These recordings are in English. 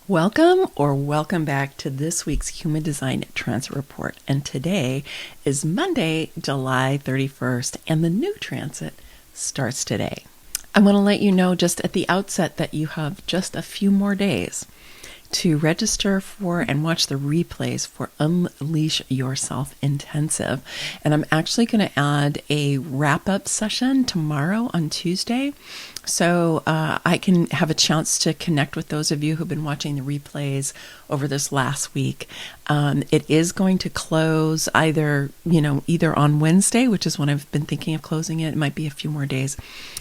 Welcome back to this week's Human Design Transit Report. And today is Monday, July 31st, and the new transit starts today. I want to let you know just at the outset that you have just a few more days to register for and watch the replays for Unleash Yourself Intensive. And I'm actually going to add a wrap-up session tomorrow on Tuesday. So I can have a chance to connect with those of you who've been watching the replays over this last week. It is going to close either on Wednesday, which is when I've been thinking of closing it. It might be a few more days.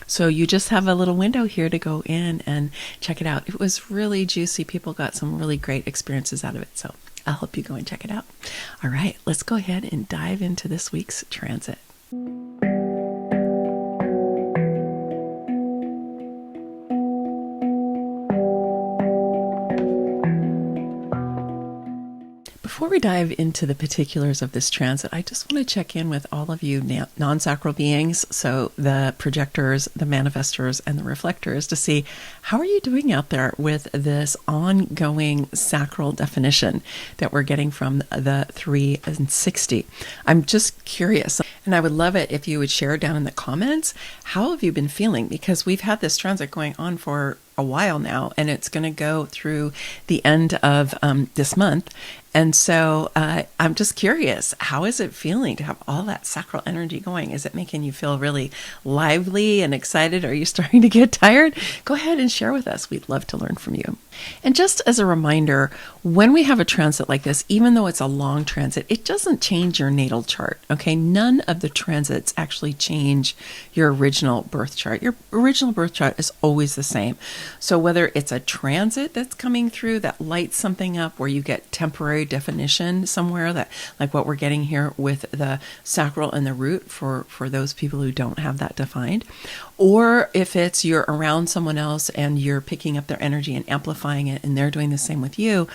So you just have a little window here to go in and check it out. It was really juicy. People got some really great experiences out of it. So I'll help you go and check it out. All right, let's go ahead and dive into this week's transit. Before we dive into the particulars of this transit, I just want to check in with all of you non-sacral beings, so the projectors, the manifestors, and the reflectors, to see how are you doing out there with this ongoing sacral definition that we're getting from the 3 and 60. I'm just curious, and I would love it if you would share down in the comments, how have you been feeling? Because we've had this transit going on for a while now, and it's going to go through the end of this month. And so I'm just curious, how is it feeling to have all that sacral energy going? Is it making you feel really lively and excited? Are you starting to get tired? Go ahead and share with us. We'd love to learn from you. And just as a reminder, when we have a transit like this, even though it's a long transit, it doesn't change your natal chart, okay? None of the transits actually change your original birth chart. Your original birth chart is always the same. So whether it's a transit that's coming through that lights something up where you get temporary definition somewhere, that like what we're getting here with the sacral and the root for those people who don't have that defined, or if it's you're around someone else and you're picking up their energy and amplifying it and they're doing the same with you,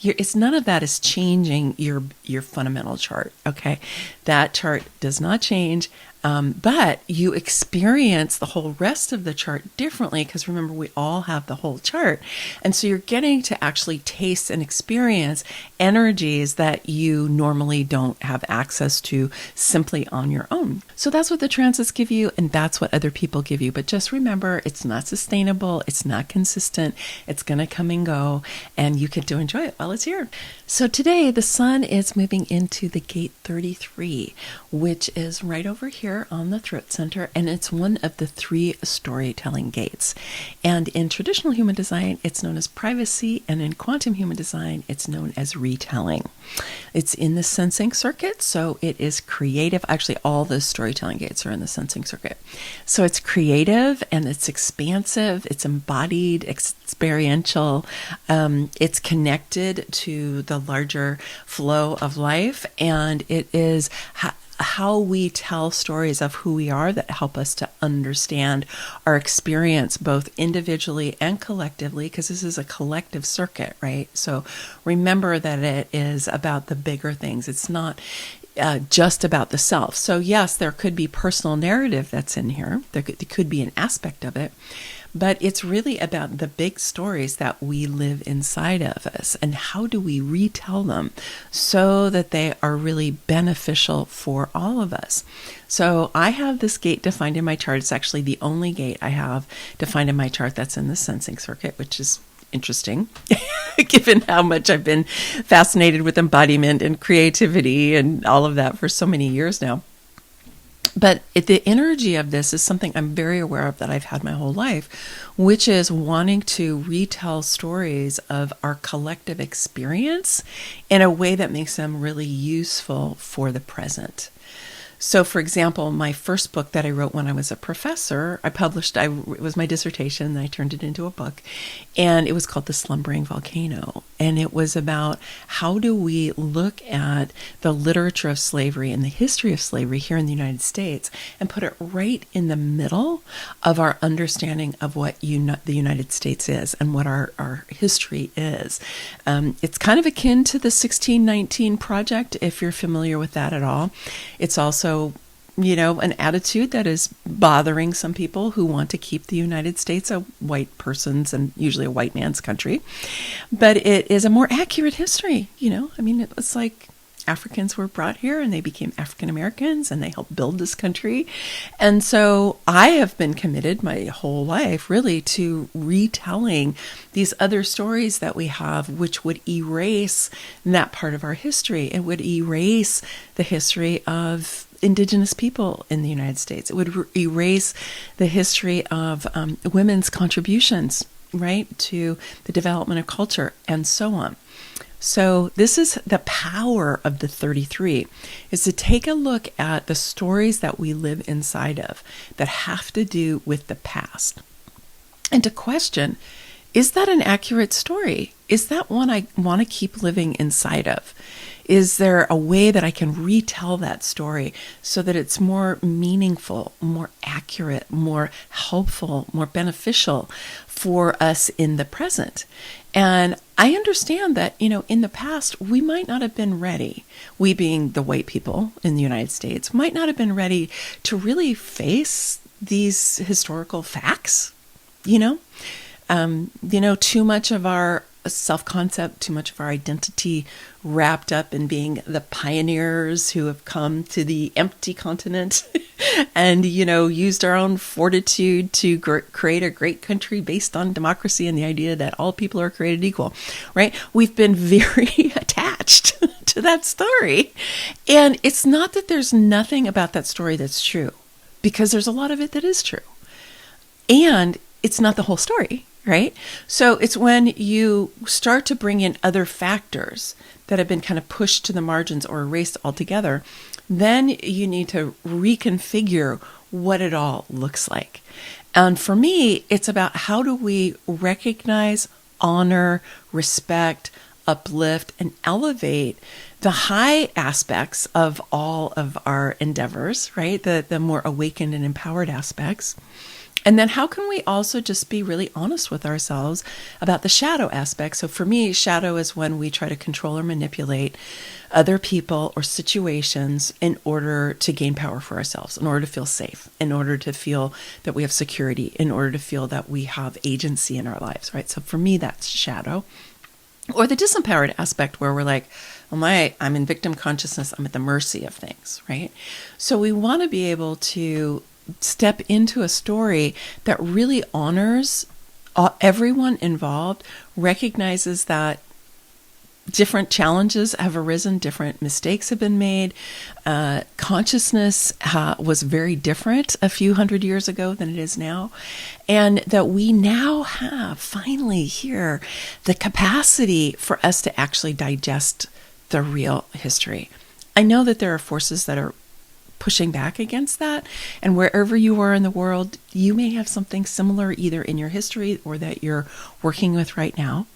it's none of that is changing your fundamental chart, okay? That chart does not change, but you experience the whole rest of the chart differently, because remember, we all have the whole chart. And so you're getting to actually taste and experience energies that you normally don't have access to simply on your own. So that's what the transits give you, and that's what other people give you. But just remember, it's not sustainable, it's not consistent, it's going to come and go, and you get to enjoy it while it's here. So today, the sun is moving into the gate 33, which is right over here on the throat center, and it's one of the 3 storytelling gates. And in traditional human design, it's known as privacy, and in quantum human design, it's known as retelling. It's in the sensing circuit, so it is creative. Actually, all the storytelling gates are in the sensing circuit. So it's creative and it's expansive, it's embodied, experiential, it's connected to the larger flow of life, and it is how we tell stories of who we are that help us to understand our experience both individually and collectively, because this is a collective circuit, right? So remember that it is about the bigger things. It's not just about the self. So yes, there could be personal narrative that's in here. There could be an aspect of it. But it's really about the big stories that we live inside of us, and how do we retell them so that they are really beneficial for all of us. So I have this gate defined in my chart. It's actually the only gate I have defined in my chart that's in the sensing circuit, which is interesting, given how much I've been fascinated with embodiment and creativity and all of that for so many years now. But the energy of this is something I'm very aware of that I've had my whole life, which is wanting to retell stories of our collective experience in a way that makes them really useful for the present. So, for example, my first book that I wrote when I was a professor, it was my dissertation, and I turned it into a book, and it was called The Slumbering Volcano. And it was about how do we look at the literature of slavery and the history of slavery here in the United States and put it right in the middle of our understanding of what the United States is and what our history is. It's kind of akin to the 1619 Project, if you're familiar with that at all. It's also an attitude that is bothering some people who want to keep the United States a white person's and usually a white man's country. But it is a more accurate history, it was like Africans were brought here and they became African Americans and they helped build this country. And so I have been committed my whole life really to retelling these other stories that we have, which would erase that part of our history. It would erase the history of Indigenous people in the United States. It would erase the history of women's contributions, right, to the development of culture and so on. So this is the power of the 33, is to take a look at the stories that we live inside of that have to do with the past and to question, is that an accurate story? Is that one I want to keep living inside of? Is there a way that I can retell that story so that it's more meaningful, more accurate, more helpful, more beneficial for us in the present? And I understand that, in the past, we might not have been ready, we being the white people in the United States, might not have been ready to really face these historical facts, too much of our self-concept, too much of our identity wrapped up in being the pioneers who have come to the empty continent and, used our own fortitude to create a great country based on democracy and the idea that all people are created equal, right? We've been very attached to that story. And it's not that there's nothing about that story that's true, because there's a lot of it that is true. And it's not the whole story. Right? So it's when you start to bring in other factors that have been kind of pushed to the margins or erased altogether, then you need to reconfigure what it all looks like. And for me, it's about how do we recognize, honor, respect, uplift, and elevate the high aspects of all of our endeavors, right? The more awakened and empowered aspects. And then how can we also just be really honest with ourselves about the shadow aspect? So for me, shadow is when we try to control or manipulate other people or situations in order to gain power for ourselves, in order to feel safe, in order to feel that we have security, in order to feel that we have agency in our lives, right? So for me, that's shadow. Or the disempowered aspect where we're like, I'm in victim consciousness, I'm at the mercy of things, right? So we want to be able to step into a story that really honors everyone involved, recognizes that different challenges have arisen, different mistakes have been made. Consciousness was very different a few hundred years ago than it is now. And that we now have finally here the capacity for us to actually digest the real history. I know that there are forces that are pushing back against that. And wherever you are in the world, you may have something similar either in your history or that you're working with right now.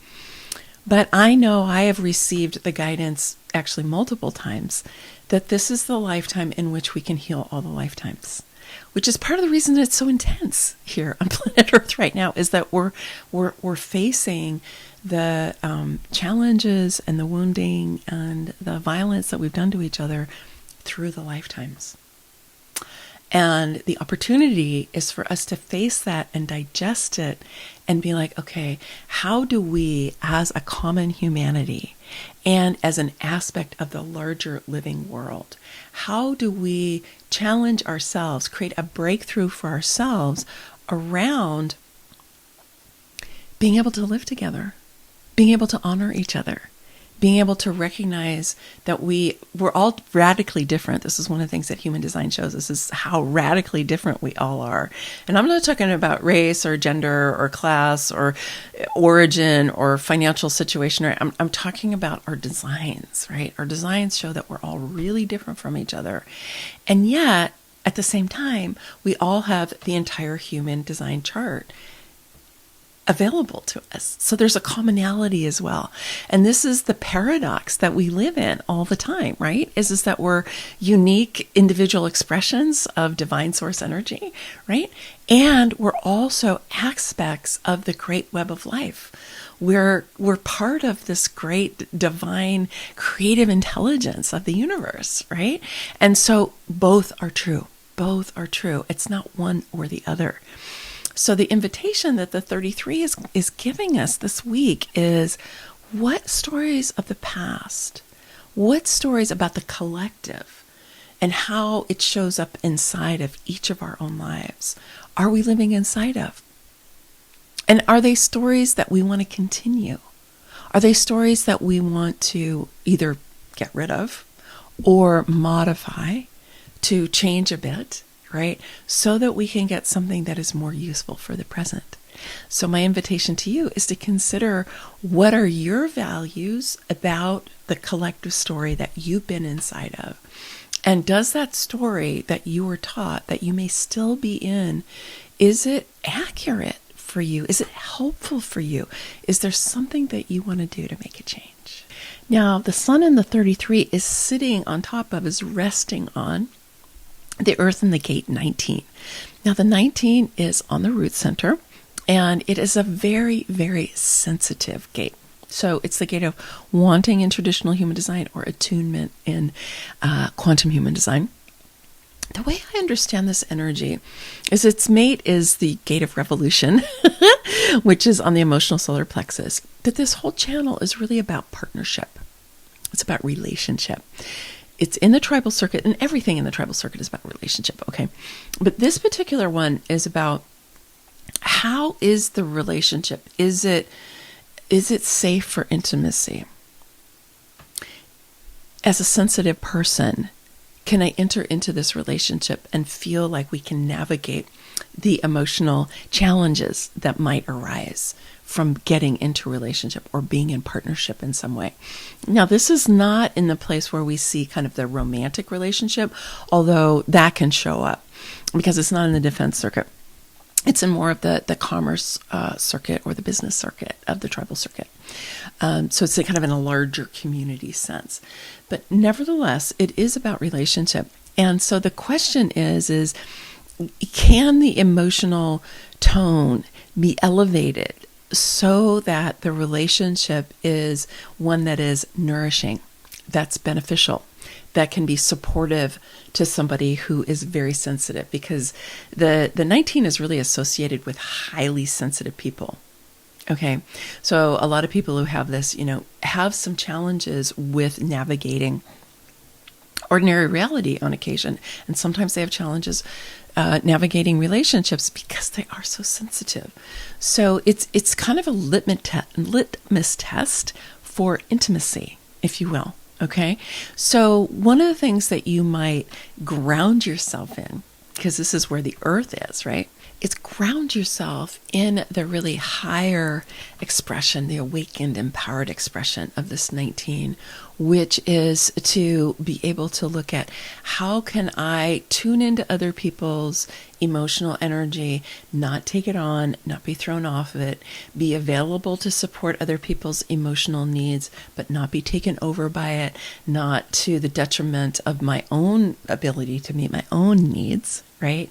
But I know I have received the guidance actually multiple times that this is the lifetime in which we can heal all the lifetimes, which is part of the reason that it's so intense here on planet Earth right now, is that we're facing the challenges and the wounding and the violence that we've done to each other through the lifetimes. And the opportunity is for us to face that and digest it and be like, okay, how do we, as a common humanity and as an aspect of the larger living world, how do we challenge ourselves, create a breakthrough for ourselves around being able to live together, being able to honor each other, being able to recognize that we're all radically different. This is one of the things that human design shows us, is how radically different we all are. And I'm not talking about race or gender or class or origin or financial situation. Right? I'm talking about our designs, right? Our designs show that we're all really different from each other. And yet, at the same time, we all have the entire human design chart available to us. So there's a commonality as well. And this is the paradox that we live in all the time, right? Is that we're unique individual expressions of divine source energy, right? And we're also aspects of the great web of life. we're part of this great divine creative intelligence of the universe, right? And so both are true. Both are true. It's not one or the other. So the invitation that the 33 is giving us this week is, what stories of the past, what stories about the collective and how it shows up inside of each of our own lives are we living inside of? And are they stories that we want to continue? Are they stories that we want to either get rid of or modify to change a bit, right? So that we can get something that is more useful for the present. So my invitation to you is to consider, what are your values about the collective story that you've been inside of? And does that story that you were taught, that you may still be in, is it accurate for you? Is it helpful for you? Is there something that you want to do to make a change? Now, the sun in the 33 is sitting on top of, is resting on the earth in the gate 19. Now, the 19 is on the root center, and it is a very, very sensitive gate. So it's the gate of wanting in traditional human design, or attunement in quantum human design. The way I understand this energy is its mate is the gate of revolution, which is on the emotional solar plexus. But this whole channel is really about partnership. It's about relationship. It's in the tribal circuit, and everything in the tribal circuit is about relationship, okay? But this particular one is about, how is the relationship? Is it safe for intimacy? As a sensitive person, can I enter into this relationship and feel like we can navigate the emotional challenges that might arise from getting into a relationship or being in partnership in some way? Now, this is not in the place where we see kind of the romantic relationship, although that can show up because it's not in the defense circuit. It's in more of the commerce circuit or the business circuit of the tribal circuit. So it's kind of in a larger community sense. But nevertheless, it is about relationship. And so the question is can the emotional tone be elevated so that the relationship is one that is nourishing, that's beneficial, that can be supportive to somebody who is very sensitive? Because the 19 is really associated with highly sensitive people. Okay, so a lot of people who have this, have some challenges with navigating ordinary reality on occasion. And sometimes they have challenges navigating relationships because they are so sensitive. So it's kind of a litmus test for intimacy, if you will. Okay, so one of the things that you might ground yourself in, because this is where the earth is, right? It's ground yourself in the really higher expression, the awakened, empowered expression of this 19, which is to be able to look at, how can I tune into other people's emotional energy, not take it on, not be thrown off of it, be available to support other people's emotional needs, but not be taken over by it, not to the detriment of my own ability to meet my own needs, right?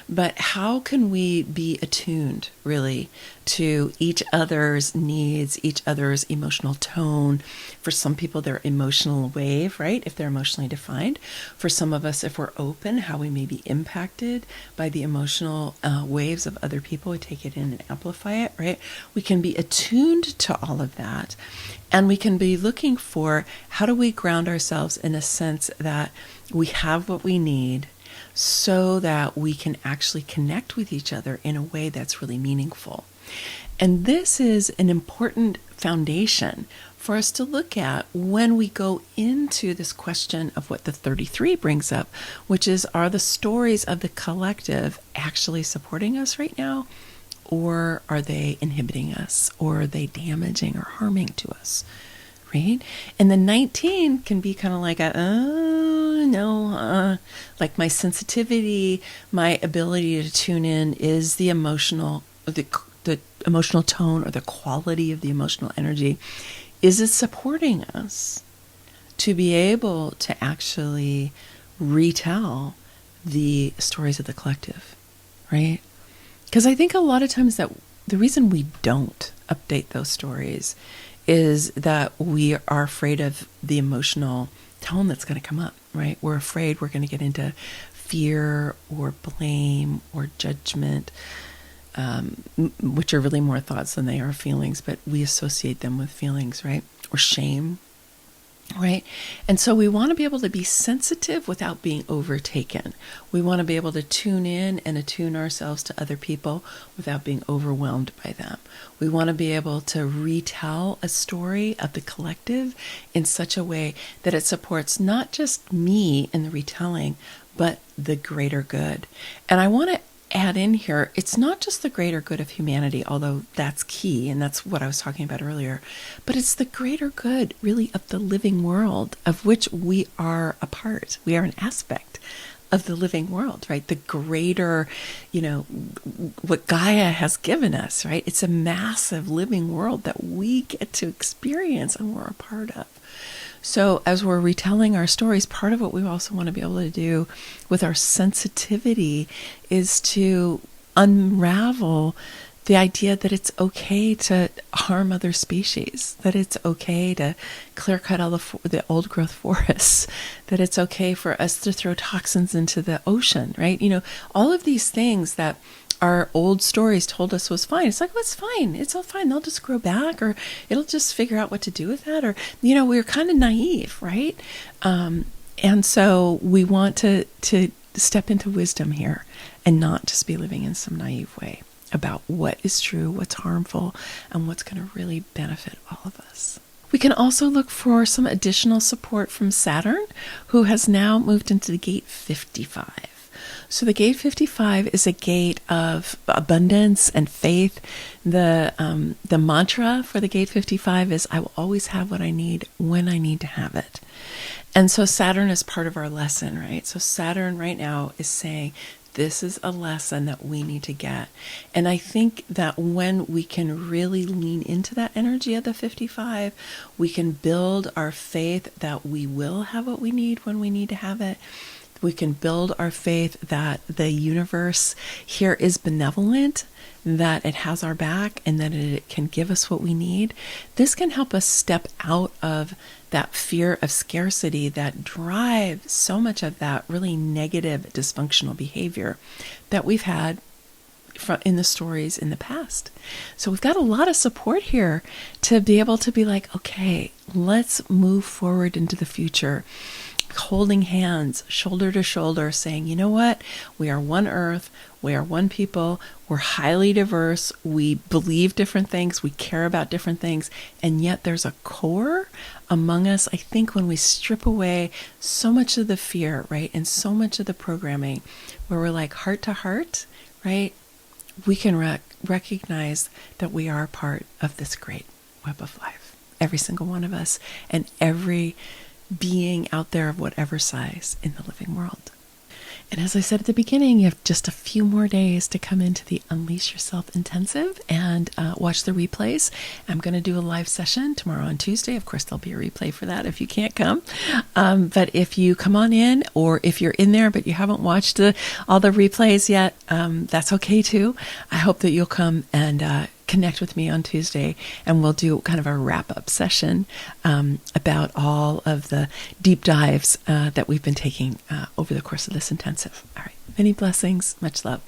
But how can we be attuned, really, to each other's needs, each other's emotional tone? For some people, their emotional wave, right? If they're emotionally defined. For some of us, if we're open, how we may be impacted by the emotional waves of other people. We take it in and amplify it, right? We can be attuned to all of that. And we can be looking for, how do we ground ourselves in a sense that we have what we need, so that we can actually connect with each other in a way that's really meaningful. And this is an important foundation for us to look at when we go into this question of what the 33 brings up, which is, are the stories of the collective actually supporting us right now? Or are they inhibiting us? Or are they damaging or harming to us? Right? And the 19 can be kind of like like my sensitivity, my ability to tune in is the emotional, the emotional tone or the quality of the emotional energy. Is it supporting us to be able to actually retell the stories of the collective, right? Because I think a lot of times that the reason we don't update those stories is that we are afraid of the emotional tone that's going to come up, right? We're afraid we're going to get into fear or blame or judgment, which are really more thoughts than they are feelings, but we associate them with feelings, right? Or shame, right? And so we want to be able to be sensitive without being overtaken. We want to be able to tune in and attune ourselves to other people without being overwhelmed by them. We want to be able to retell a story of the collective in such a way that it supports not just me in the retelling, but the greater good. And I want to add in here, it's not just the greater good of humanity, although that's key, and that's what I was talking about earlier, but it's the greater good, really, of the living world, of which we are a part. We are an aspect of the living world, right? The greater, what Gaia has given us, right? It's a massive living world that we get to experience and we're a part of. So as we're retelling our stories, part of what we also want to be able to do with our sensitivity is to unravel the idea that it's okay to harm other species, that it's okay to clear cut all the old growth forests, that it's okay for us to throw toxins into the ocean, right? All of these things that our old stories told us was fine. It's like, well, it's fine. It's all fine. They'll just grow back, or it'll just figure out what to do with that. Or, we were kind of naive, right? And so we want to step into wisdom here and not just be living in some naive way about what is true, what's harmful, and what's going to really benefit all of us. We can also look for some additional support from Saturn, who has now moved into the gate 55. So the gate 55 is a gate of abundance and faith. The mantra for the gate 55 is, I will always have what I need when I need to have it. And so Saturn is part of our lesson, right? So Saturn right now is saying, this is a lesson that we need to get. And I think that when we can really lean into that energy of the 55, we can build our faith that we will have what we need when we need to have it. We can build our faith that the universe here is benevolent, that it has our back, and that it can give us what we need. This can help us step out of that fear of scarcity that drives so much of that really negative, dysfunctional behavior that we've had in the stories in the past. So we've got a lot of support here to be able to be like, okay, let's move forward into the future, holding hands, shoulder to shoulder, saying, you know what? We are one earth. We are one people. We're highly diverse. We believe different things. We care about different things. And yet there's a core among us. I think when we strip away so much of the fear, right, and so much of the programming, where we're like heart to heart, right, we can recognize that we are part of this great web of life. Every single one of us, and every being out there of whatever size in the living world. And as I said at the beginning, you have just a few more days to come into the Unleash Yourself Intensive and watch the replays. I'm going to do a live session tomorrow on Tuesday. Of course, there'll be a replay for that if you can't come. But if you come on in, or if you're in there but you haven't watched all the replays yet, that's okay too. I hope that you'll come and connect with me on Tuesday, and we'll do kind of a wrap-up session about all of the deep dives that we've been taking over the course of this intensive. All right. Many blessings. Much love.